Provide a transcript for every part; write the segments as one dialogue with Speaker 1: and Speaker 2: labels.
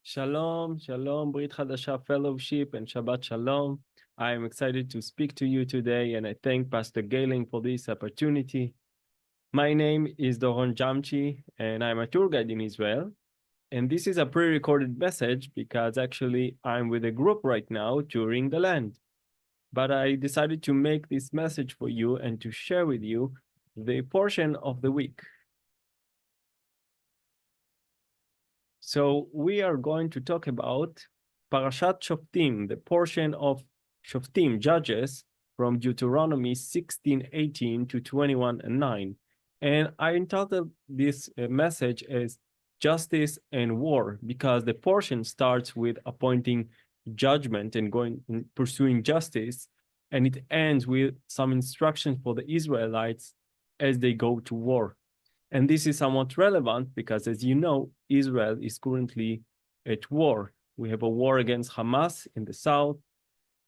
Speaker 1: Shalom, shalom, Brit Hadasha Fellowship, and Shabbat Shalom. I am excited to speak to you today, and I thank Pastor Galen for this opportunity. My name is Doron Jamchi, and I'm a tour guide in Israel. And this is a pre-recorded message because actually I'm with a group right now touring the land. But I decided to make this message for you and to share with you the portion of the week. So we are going to talk about Parashat Shoftim, the portion of Shoftim, Judges, from Deuteronomy 16:18 to 21:9. And I entitled this message as Justice and War, because the portion starts with appointing judgment and pursuing justice, and it ends with some instructions for the Israelites as they go to war. And this is somewhat relevant because, as you know, Israel is currently at war. We have a war against Hamas in the south,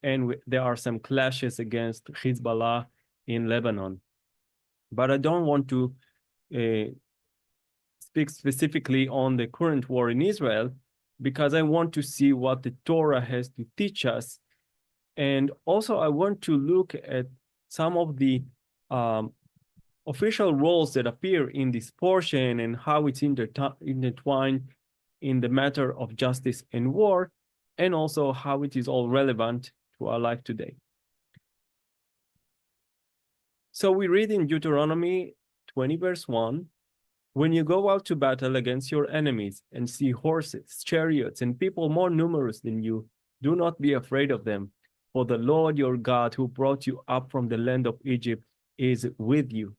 Speaker 1: and there are some clashes against Hezbollah in Lebanon. But I don't want to speak specifically on the current war in Israel, because I want to see what the Torah has to teach us. And also, I want to look at some of the official roles that appear in this portion and how it's intertwined in the matter of justice and war, and also how it is all relevant to our life today. So we read in Deuteronomy 20, verse 1, when you go out to battle against your enemies and see horses, chariots, and people more numerous than you, do not be afraid of them, for the Lord your God, who brought you up from the land of Egypt, is with you.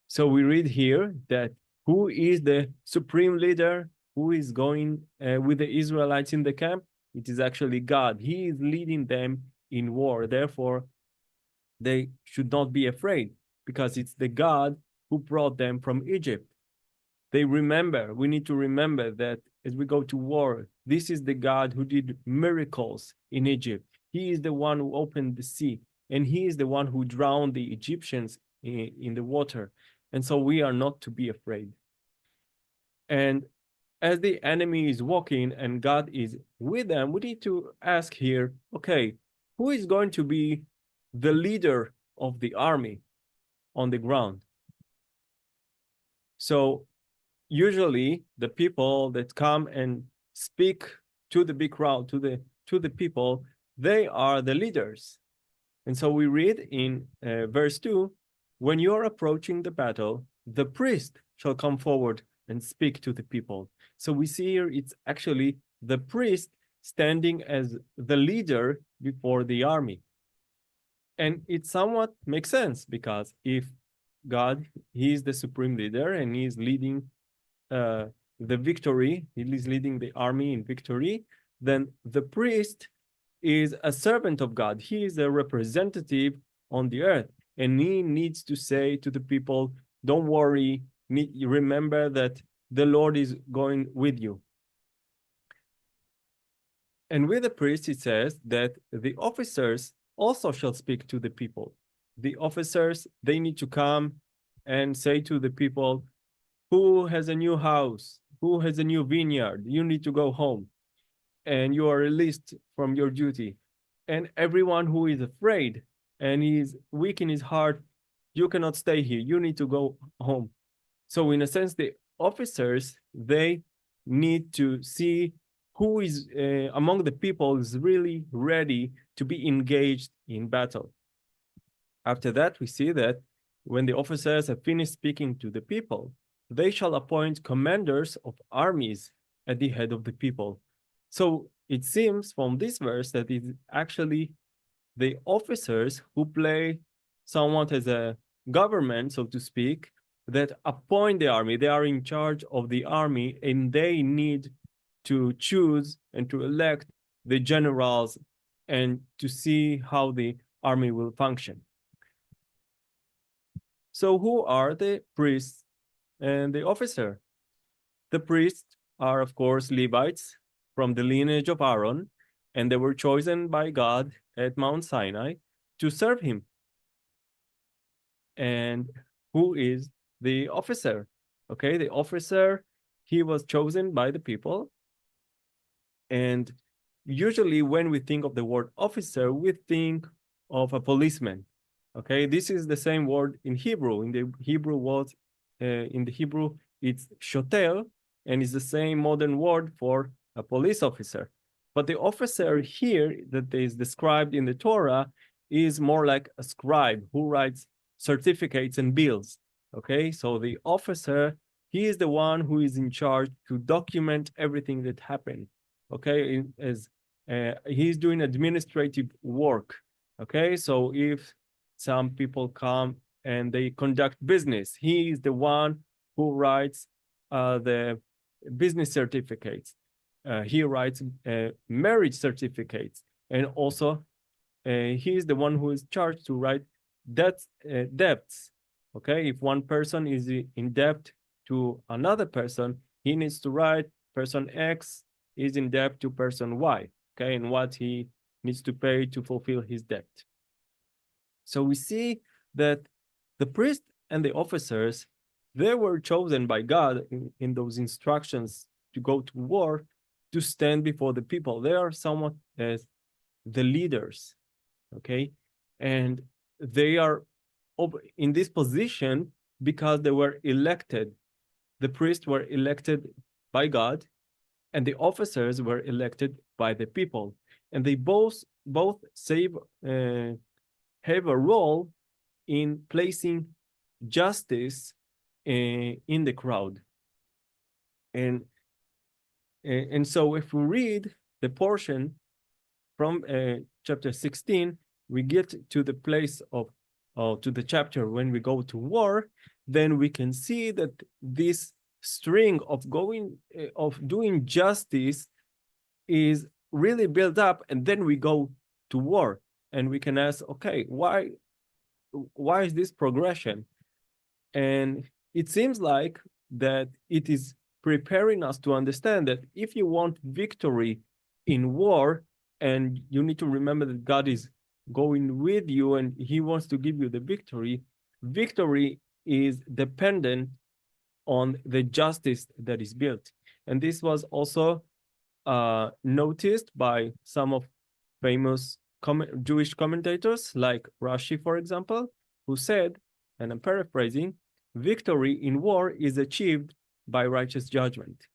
Speaker 1: So we read here that who is the supreme leader, who is going with the Israelites in the camp? It is actually God. He is leading them in war. Therefore, they should not be afraid, because it's the God who brought them from Egypt. We need to remember that as we go to war, this is the God who did miracles in Egypt. He is the one who opened the sea, and he is the one who drowned the Egyptians in the water. And so we are not to be afraid. And as the enemy is walking and God is with them, we need to ask here, okay, who is going to be the leader of the army on the ground? So usually the people that come and speak to the big crowd, to the people, they are the leaders. And so we read in verse 2, when you are approaching the battle, the priest shall come forward and speak to the people. So we see here it's actually the priest standing as the leader before the army. And it somewhat makes sense, because if God, he is the supreme leader and he is leading the victory, he is leading the army in victory, then the priest is a servant of God. He is a representative on the earth, and he needs to say to the people, don't worry, remember that the Lord is going with you. And with the priest, it says that the officers also shall speak to the people. The officers, they need to come and say to the people, who has a new house? Who has a new vineyard? You need to go home, and you are released from your duty. And everyone who is afraid and is weak in his heart, you cannot stay here. You need to go home. So in a sense, the officers, they need to see who is among the people is really ready to be engaged in battle. After that, we see that when the officers have finished speaking to the people, they shall appoint commanders of armies at the head of the people. So it seems from this verse that it's actually the officers who play somewhat as a government, so to speak, that appoint the army. They are in charge of the army, and they need to choose and to elect the generals and to see how the army will function. So who are the priests and the officer? The priests are, of course, Levites from the lineage of Aaron, and they were chosen by God at Mount Sinai to serve him. And who is the officer? Okay, the officer, he was chosen by the people, And usually when we think of the word officer, we think of a policeman. Okay, this is the same word in Hebrew. In the Hebrew word, it's shoter, and it's the same modern word for a police officer. But the officer here that is described in the Torah is more like a scribe who writes certificates and bills. Okay, so the officer, he is the one who is in charge to document everything that happened. Okay, as he's doing administrative work. Okay, so if some people come and they conduct business, he is the one who writes the business certificates. He writes marriage certificates, and also he is the one who is charged to write debts. Okay, if one person is in debt to another person, he needs to write person X is in debt to person Y, okay, and what he needs to pay to fulfill his debt. So we see that the priest and the officers, they were chosen by God in those instructions to go to war, to stand before the people. They are somewhat as the leaders, okay? And they are in this position because they were elected. The priests were elected by God, and the officers were elected by the people. And they both have a role in placing justice in the crowd. And so if we read the portion from chapter 16, we get to the place to the chapter when we go to war, then we can see that this string of doing justice is really built up, and then we go to war, and we can ask, okay, why is this progression? And it seems like that it is preparing us to understand that if you want victory in war, and you need to remember that God is going with you and he wants to give you the victory, victory is dependent on the justice that is built. And this was also noticed by some of famous Jewish commentators like Rashi, for example, who said, and I'm paraphrasing, victory in war is achieved by righteous judgment.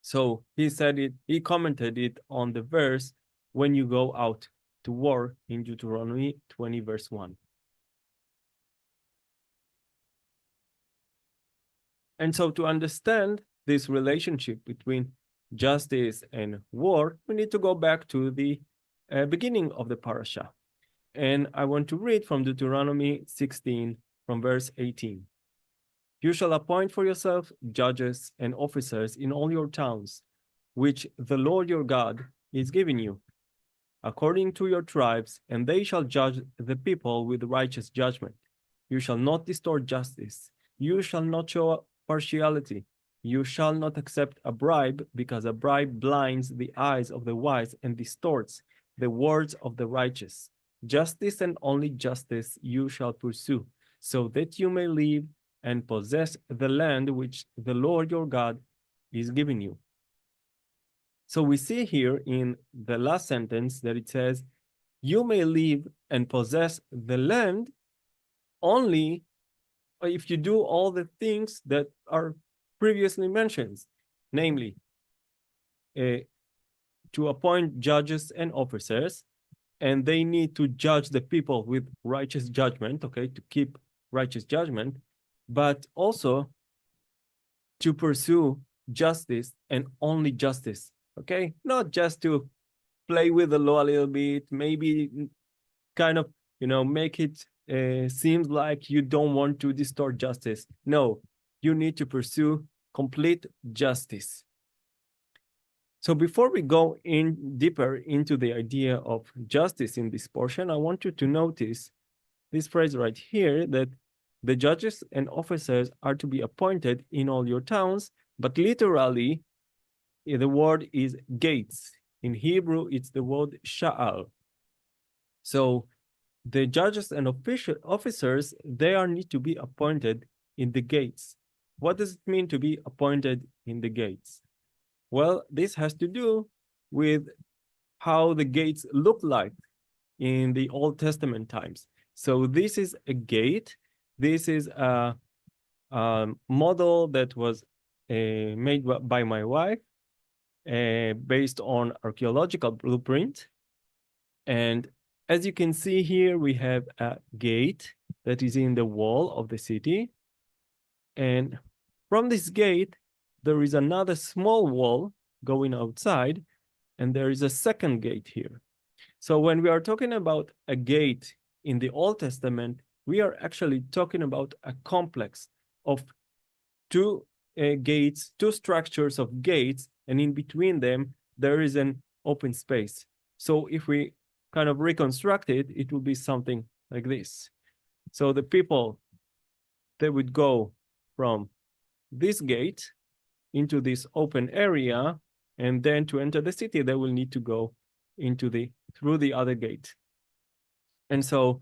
Speaker 1: So he said it, he commented it on the verse, when you go out to war in Deuteronomy 20, verse 1. And so to understand this relationship between justice and war, we need to go back to the beginning of the parasha. And I want to read from Deuteronomy 16, from verse 18. You shall appoint for yourself judges and officers in all your towns, which the Lord your God is giving you, according to your tribes, and they shall judge the people with righteous judgment. You shall not distort justice. You shall not show partiality. You shall not accept a bribe, because a bribe blinds the eyes of the wise and distorts the words of the righteous. Justice and only justice you shall pursue, so that you may live and possess the land which the Lord your God is giving you. So we see here in the last sentence that it says, you may live and possess the land only if you do all the things that are previously mentioned, namely, to appoint judges and officers, and they need to judge the people with righteous judgment, okay, to keep righteous judgment, but also to pursue justice and only justice, okay? Not just to play with the law a little bit, maybe kind of, make it seems like you don't want to distort justice. No, you need to pursue complete justice. So before we go in deeper into the idea of justice in this portion, I want you to notice this phrase right here, that the judges and officers are to be appointed in all your towns, but literally the word is gates. In Hebrew, it's the word sha'al. So the judges and officers, they need to be appointed in the gates. What does it mean to be appointed in the gates? Well, this has to do with how the gates look like in the Old Testament times. So this is a gate. This is a model that was made by my wife based on archaeological blueprint. And as you can see here, we have a gate that is in the wall of the city. And from this gate, there is another small wall going outside, and there is a second gate here. So when we are talking about a gate in the Old Testament, we are actually talking about a complex of two gates, two structures of gates, and in between them, there is an open space. So if we kind of reconstruct it, it will be something like this. So the people, they would go from this gate into this open area, and then to enter the city, they will need to go through the other gate. And so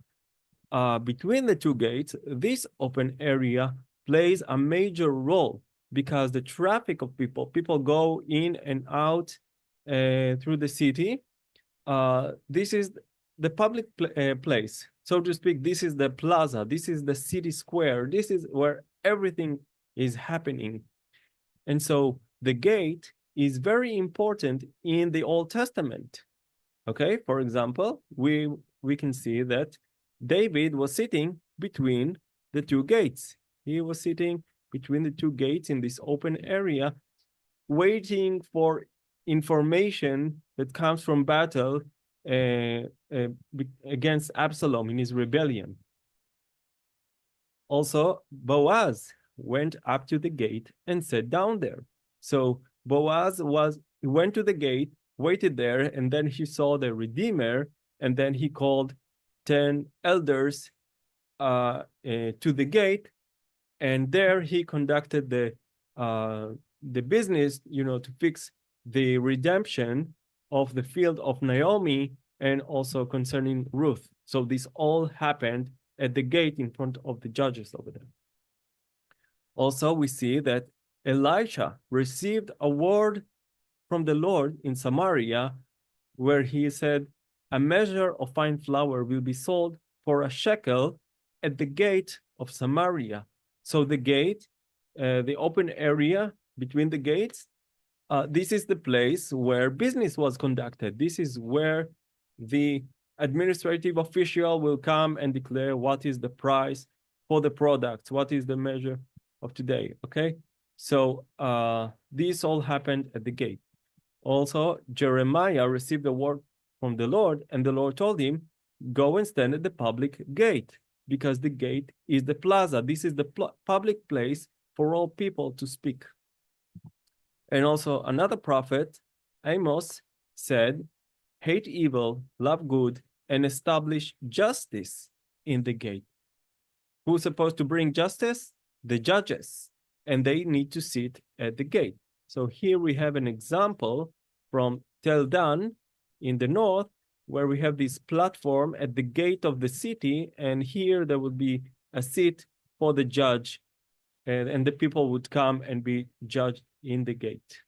Speaker 1: between the two gates, this open area plays a major role because the traffic of people go in and out through the city. This is the public place, so to speak. This is the plaza. This is the city square. This is where everything is happening. And so the gate is very important in the Old Testament. Okay, for example, we can see that David was sitting between the two gates. He was sitting between the two gates in this open area, waiting for information that comes from battle against Absalom in his rebellion. Also, Boaz went up to the gate and sat down there. So Boaz went to the gate, waited there, and then he saw the Redeemer, and then he called 10 elders to the gate, and there he conducted the business, to fix the redemption of the field of Naomi, and also concerning Ruth. So this all happened at the gate in front of the judges over there. Also, we see that Elisha received a word from the Lord in Samaria, where he said, a measure of fine flour will be sold for a shekel at the gate of Samaria. So the gate, the open area between the gates, this is the place where business was conducted. This is where the administrative official will come and declare what is the price for the products, what is the measure of today, okay? So this all happened at the gate. Also, Jeremiah received a word from the Lord, and the Lord told him, go and stand at the public gate, because the gate is the plaza. This is the public place for all people to speak. And also another prophet, Amos, said, hate evil, love good, and establish justice in the gate. Who's supposed to bring justice? The judges, and they need to sit at the gate. So here we have an example from Tel Dan in the north, where we have this platform at the gate of the city, and here there would be a seat for the judge, and the people would come and be judged in the gate.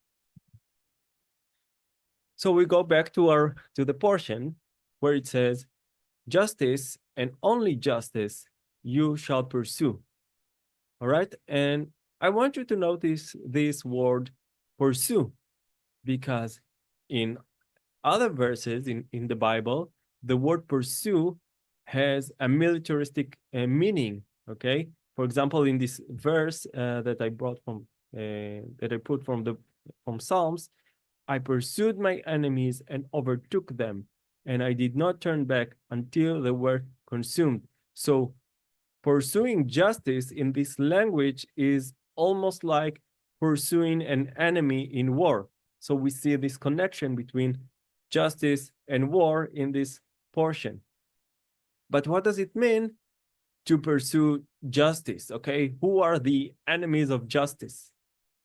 Speaker 1: So we go back to the portion where it says, justice and only justice you shall pursue. All right, and I want you to notice this word pursue, because in other verses in the Bible, the word pursue has a militaristic meaning, okay? For example, in this verse that I brought that I put from Psalms, I pursued my enemies and overtook them, and I did not turn back until they were consumed. So pursuing justice in this language is almost like pursuing an enemy in war. So we see this connection between justice and war in this portion. But what does it mean to pursue justice? Okay, who are the enemies of justice,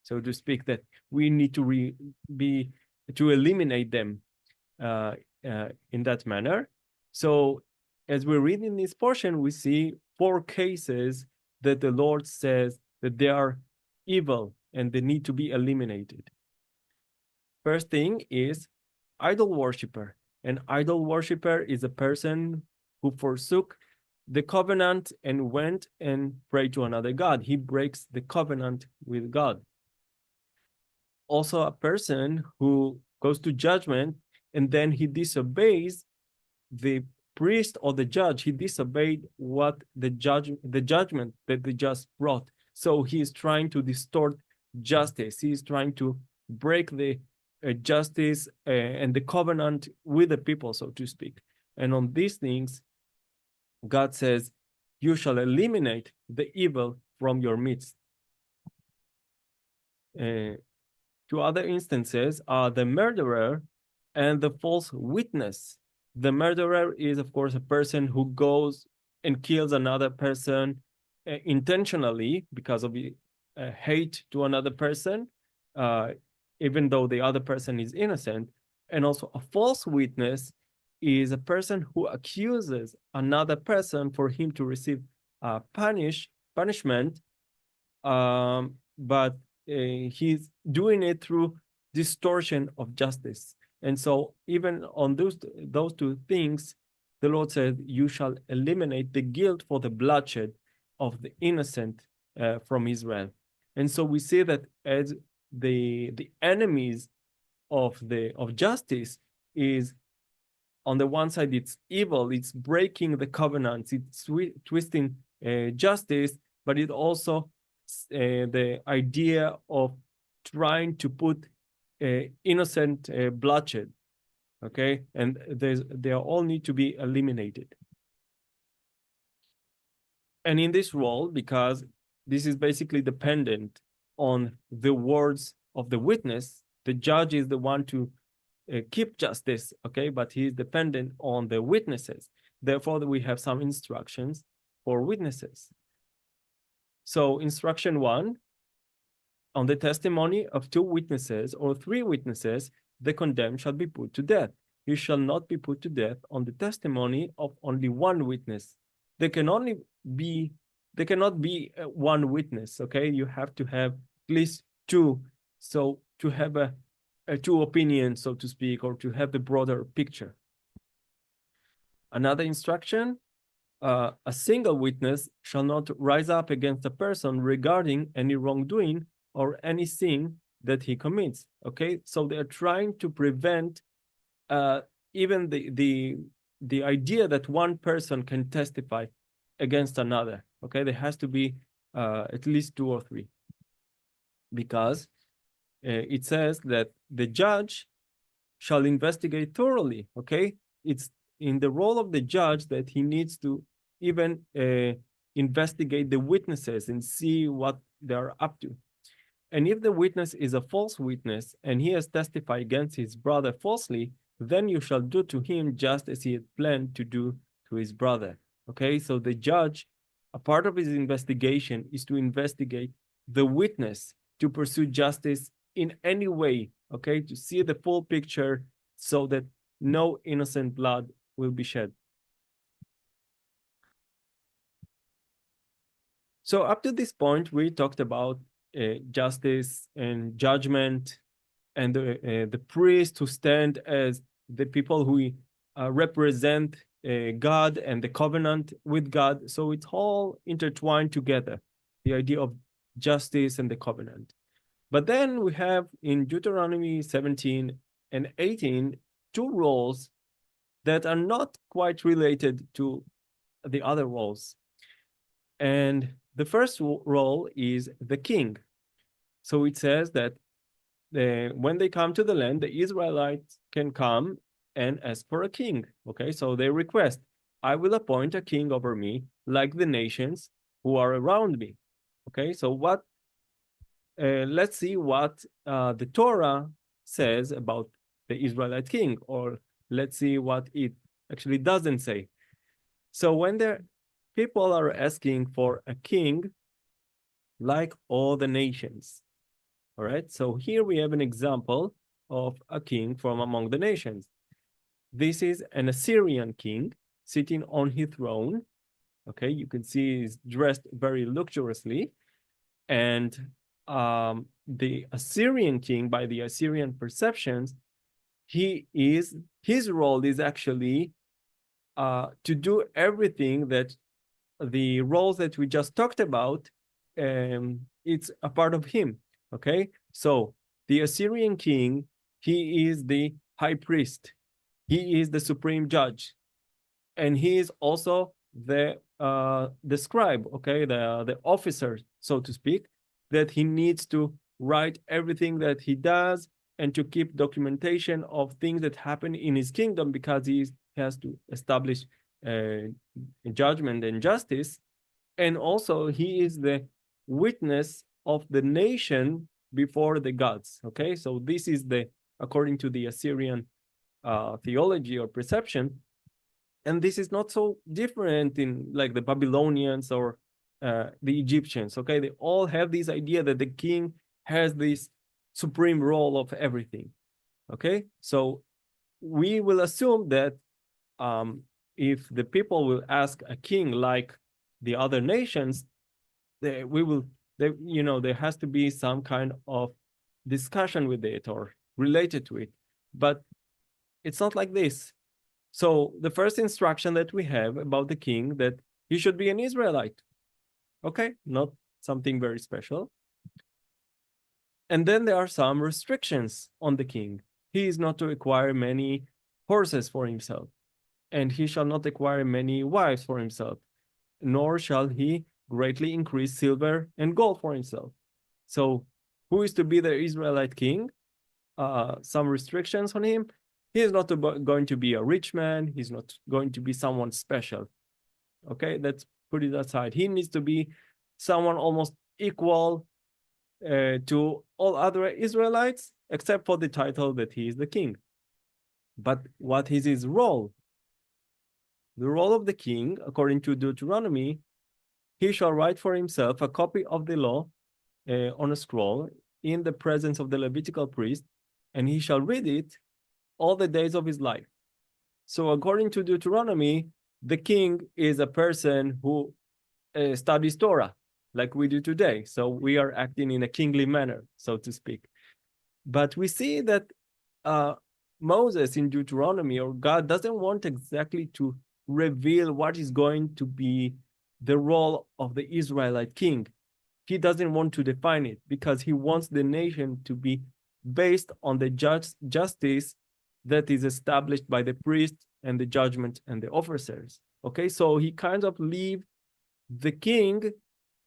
Speaker 1: so to speak, that we need to eliminate them in that manner? So as we read in this portion, we see 4 cases that the Lord says that they are evil and they need to be eliminated. First thing is idol worshiper. An idol worshiper is a person who forsook the covenant and went and prayed to another God. He breaks the covenant with God. Also, a person who goes to judgment and then he disobeys the priest or the judge. He disobeyed what the judgment that the judge brought. So he is trying to distort justice. He is trying to break the justice and the covenant with the people, so to speak. And on these things, God says, you shall eliminate the evil from your midst. Two other instances are the murderer and the false witness. The murderer is, of course, a person who goes and kills another person intentionally because of hate to another person, even though the other person is innocent. And also a false witness is a person who accuses another person for him to receive punishment, but he's doing it through distortion of justice. And so even on those two things, the Lord said, you shall eliminate the guilt for the bloodshed of the innocent from Israel. And so we see that as the enemies of justice is, on the one side, it's evil, it's breaking the covenants, it's twisting justice, but it also the idea of trying to put innocent bloodshed, okay? And they all need to be eliminated. And in this role, because this is basically dependent on the words of the witness, the judge is the one to keep justice, okay? But he is dependent on the witnesses. Therefore, we have some instructions for witnesses. So instruction 1, on the testimony of 2 witnesses or 3 witnesses, the condemned shall be put to death. You shall not be put to death on the testimony of only 1 witness. There cannot be 1 witness, okay? You have to have at least 2. So to have a 2 opinions, so to speak, or to have the broader picture. Another instruction, a single witness shall not rise up against a person regarding any wrongdoing or any sin that he commits, okay? So they're trying to prevent even the idea that one person can testify against another, okay? There has to be at least 2 or 3, because it says that the judge shall investigate thoroughly, okay? It's in the role of the judge that he needs to even investigate the witnesses and see what they're up to. And if the witness is a false witness and he has testified against his brother falsely, then you shall do to him just as he had planned to do to his brother. Okay, so the judge, a part of his investigation is to investigate the witness, to pursue justice in any way, okay, to see the full picture so that no innocent blood will be shed. So up to this point, we talked about justice and judgment, and the priests who stand as the people who represent God and the covenant with God. So it's all intertwined together, the idea of justice and the covenant. But then we have in Deuteronomy 17 and 18, 2 roles that are not quite related to the other roles. And the first role is the king. So it says that when they come to the land, the Israelites can come and ask for a king. Okay, so they request, I will appoint a king over me like the nations who are around me. Okay, so what? Let's see what the Torah says about the Israelite king, or let's see what it actually doesn't say. So when the people are asking for a king like all the nations, all right, so here we have an example of a king from among the nations. This is an Assyrian king sitting on his throne. Okay, you can see he's dressed very luxuriously. And the Assyrian king, by the Assyrian perceptions, his role is actually to do everything that the roles that we just talked about, it's a part of him. Okay, so the Assyrian king, he is the high priest, he is the supreme judge, and he is also the scribe, okay, the officer, so to speak, that he needs to write everything that he does and to keep documentation of things that happen in his kingdom, because he has to establish judgment and justice. And also he is the witness of the nation before the gods. Okay, so this is the, according to the Assyrian theology or perception, and this is not so different in like the Babylonians or the Egyptians. Okay, they all have this idea that the king has this supreme role of everything. Okay, so we will assume that if the people will ask a king like the other nations, there has to be some kind of discussion with it or related to it, but it's not like this. So the first instruction that we have about the king, that he should be an Israelite. Okay, not something very special. And then there are some restrictions on the king. He is not to acquire many horses for himself, and he shall not acquire many wives for himself, nor shall he greatly increase silver and gold for himself. So who is to be the Israelite king? Some restrictions on him. He is not going to be a rich man. He's not going to be someone special. Okay, let's put it aside. He needs to be someone almost equal to all other Israelites, except for the title that he is the king. But what is his role? The role of the king, according to Deuteronomy, he shall write for himself a copy of the law on a scroll in the presence of the Levitical priest, and he shall read it all the days of his life. So according to Deuteronomy, the king is a person who studies Torah, like we do today. So we are acting in a kingly manner, so to speak. But we see that Moses in Deuteronomy, or God, doesn't want exactly to reveal what is going to be the role of the Israelite king. He doesn't want to define it, because he wants the nation to be based on the justice that is established by the priest and the judgment and the officers. Okay, so he kind of leave the king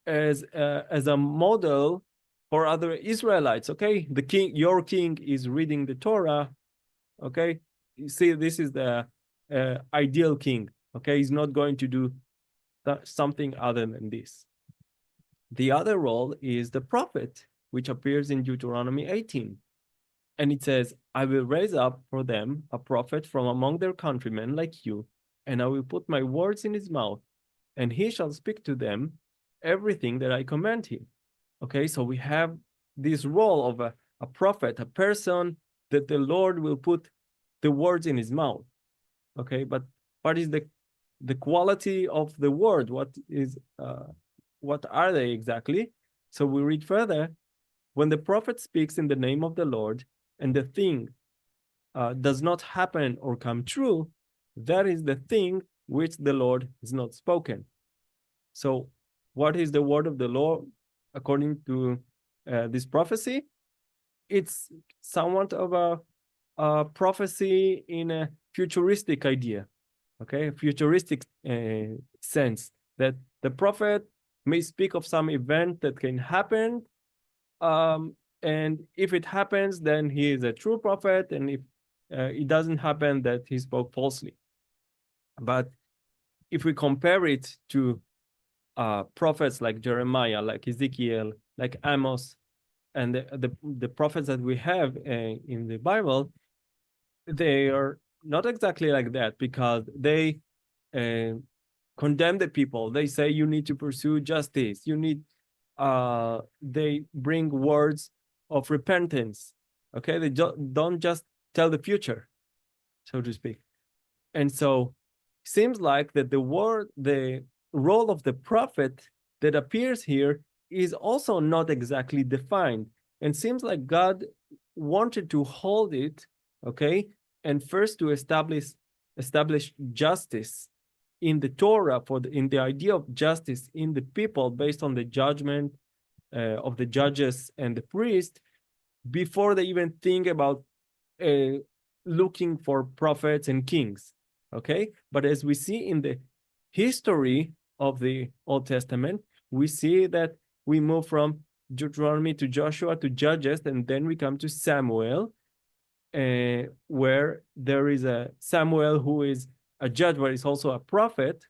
Speaker 1: as a model for other Israelites. Okay, the king, your king is reading the Torah. Okay, you see, this is the ideal king. Okay, he's not going to do something other than this. The other role is the prophet, which appears in Deuteronomy 18. And it says, I will raise up for them a prophet from among their countrymen like you, and I will put my words in his mouth, and he shall speak to them everything that I command him. Okay, so we have this role of a prophet, a person that the Lord will put the words in his mouth. Okay, but what is the quality of the word? What are they exactly? So we read further. When the prophet speaks in the name of the Lord, and the thing does not happen or come true, that is the thing which the Lord has not spoken. So what is the word of the Lord according to this prophecy? It's somewhat of a prophecy in a futuristic idea, okay, futuristic sense, that the prophet may speak of some event that can happen, and if it happens, then he is a true prophet, and if it doesn't happen, that he spoke falsely. But if we compare it to prophets like Jeremiah, like Ezekiel, like Amos, and the prophets that we have in the Bible, they are not exactly like that, because they condemn the people. They say you need to pursue justice. They bring words of repentance. Okay, they don't just tell the future, so to speak. And so seems like that the role of the prophet that appears here is also not exactly defined, and seems like God wanted to hold it okay? And first to establish justice in the Torah, in the idea of justice in the people based on the judgment of the judges and the priest, before they even think about looking for prophets and kings, okay? But as we see in the history of the Old Testament, we see that we move from Deuteronomy to Joshua to Judges, and then we come to Samuel, where there is a Samuel who is a judge, but is also a prophet,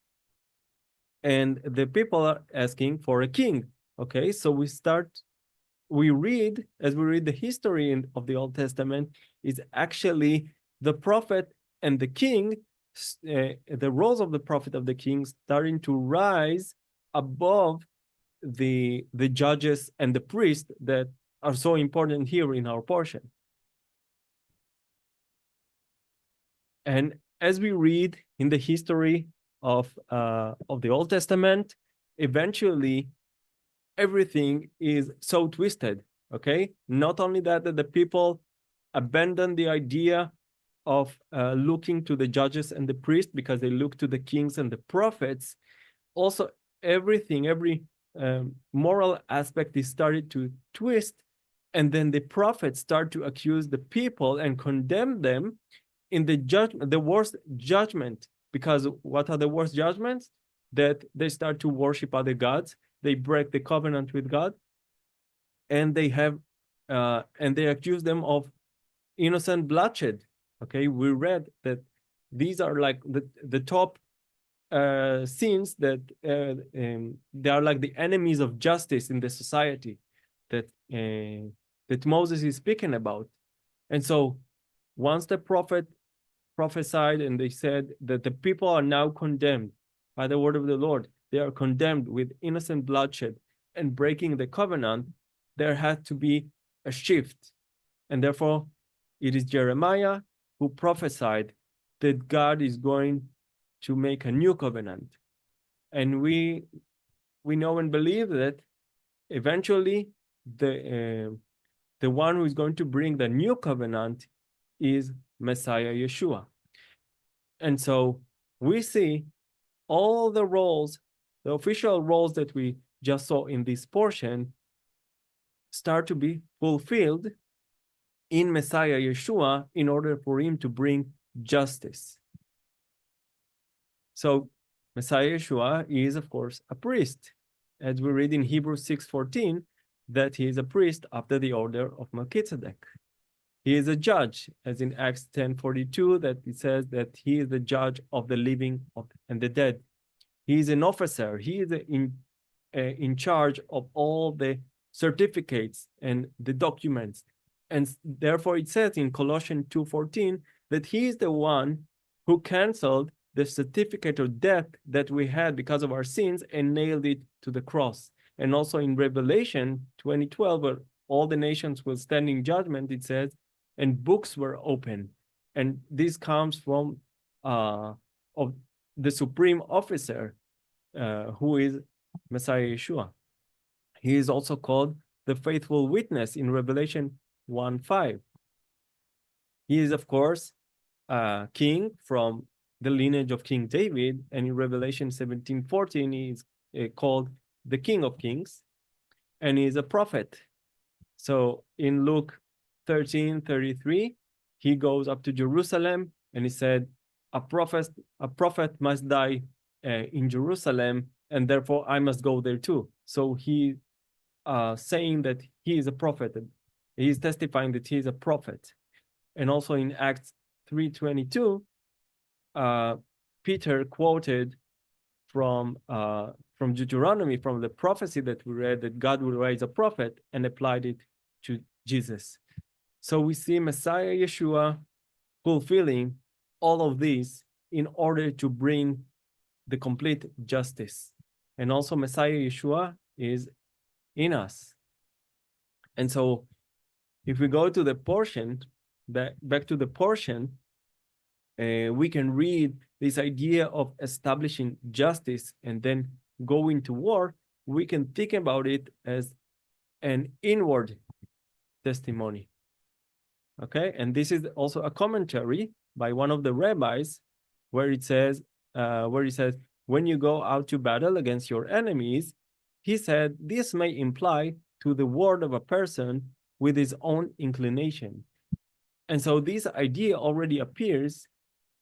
Speaker 1: and the people are asking for a king, okay? So we read, as we read the history of the Old Testament, is actually the prophet and the king, the roles of the prophet of the king starting to rise above the judges and the priests that are so important here in our portion. And as we read in the history of the Old Testament, eventually everything is so twisted, okay? Not only that the people abandon the idea of looking to the judges and the priests because they look to the kings and the prophets. Also, every moral aspect is started to twist, and then the prophets start to accuse the people and condemn them in the worst judgment. Because what are the worst judgments? That they start to worship other gods, they break the covenant with God, and they accuse them of innocent bloodshed. Okay, we read that these are like the top sins that they are like the enemies of justice in the society that Moses is speaking about. And so once the prophet prophesied and they said that the people are now condemned by the word of the Lord, they are condemned with innocent bloodshed and breaking the covenant, there had to be a shift. And therefore, it is Jeremiah who prophesied that God is going to make a new covenant. And we know and believe that eventually the one who is going to bring the new covenant is Messiah Yeshua. And so we see all the roles, the official roles that we just saw in this portion, start to be fulfilled in Messiah Yeshua in order for him to bring justice. So Messiah Yeshua is, of course, a priest, as we read in Hebrews 6:14, that he is a priest after the order of Melchizedek. He is a judge, as in Acts 10:42, that it says that he is the judge of the living and the dead. He is an officer. He is in charge of all the certificates and the documents. And therefore it says in Colossians 2:14 that he is the one who canceled the certificate of death that we had because of our sins and nailed it to the cross. And also in Revelation 20:12, where all the nations will stand in judgment, it says, and books were open. And this comes from of the supreme officer, who is Messiah Yeshua. He is also called the faithful witness in Revelation 1:5. He is, of course, king from the lineage of King David, and in Revelation 17:14, he is called the King of Kings, and he is a prophet. So in Luke 13:33, he goes up to Jerusalem and he said, a prophet must die in Jerusalem, and therefore I must go there too. So he saying that he is a prophet, and he is testifying that he is a prophet. And also in Acts 3:22, Peter quoted from Deuteronomy, from the prophecy that we read, that God will raise a prophet, and applied it to Jesus. So we see Messiah Yeshua fulfilling all of these in order to bring the complete justice. And also Messiah Yeshua is in us. And so if we go to the portion, back to the portion, we can read this idea of establishing justice and then going to war. We can think about it as an inward testimony. Okay, and this is also a commentary by one of the rabbis, where it says, when you go out to battle against your enemies, he said, this may imply to the word of a person with his own inclination. And so this idea already appears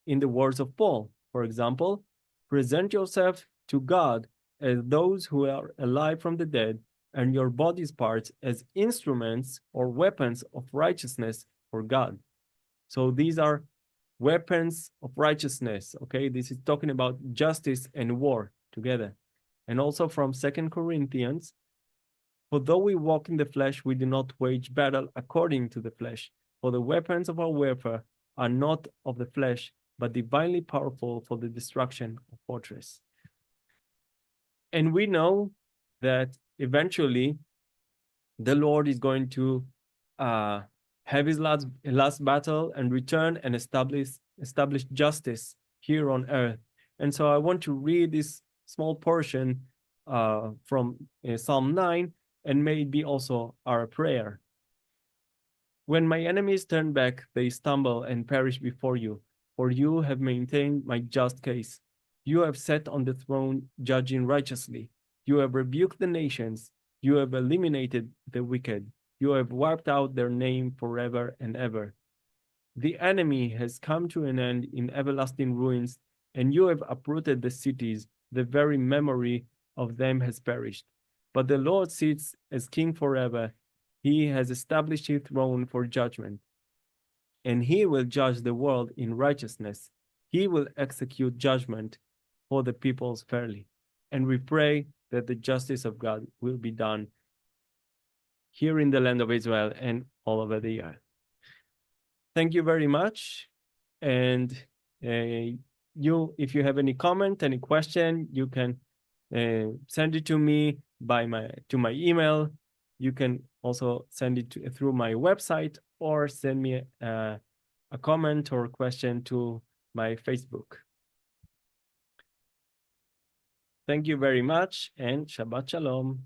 Speaker 1: in the words of Paul. For example, present yourself to God as those who are alive from the dead, and your body's parts as instruments or weapons of righteousness for God. So these are weapons of righteousness. Okay, this is talking about justice and war together. And also from 2 Corinthians, for though we walk in the flesh, we do not wage battle according to the flesh. For the weapons of our warfare are not of the flesh, but divinely powerful for the destruction of fortress. And we know that eventually the Lord is going to have his last battle and return and establish justice here on earth. And so I want to read this small portion from Psalm 9, and may it be also our prayer. When my enemies turn back, they stumble and perish before you, for you have maintained my just case. You have sat on the throne judging righteously. You have rebuked the nations. You have eliminated the wicked. You have wiped out their name forever and ever. The enemy has come to an end in everlasting ruins, and you have uprooted the cities. The very memory of them has perished. But the Lord sits as king forever. He has established his throne for judgment, and he will judge the world in righteousness. He will execute judgment for the peoples fairly. And we pray that the justice of God will be done here in the land of Israel and all over the earth. Thank you very much. And if you have any comment, any question, you can send it to me to my email. You can also send it through my website, or send me a comment or question to my Facebook. Thank you very much, and Shabbat Shalom.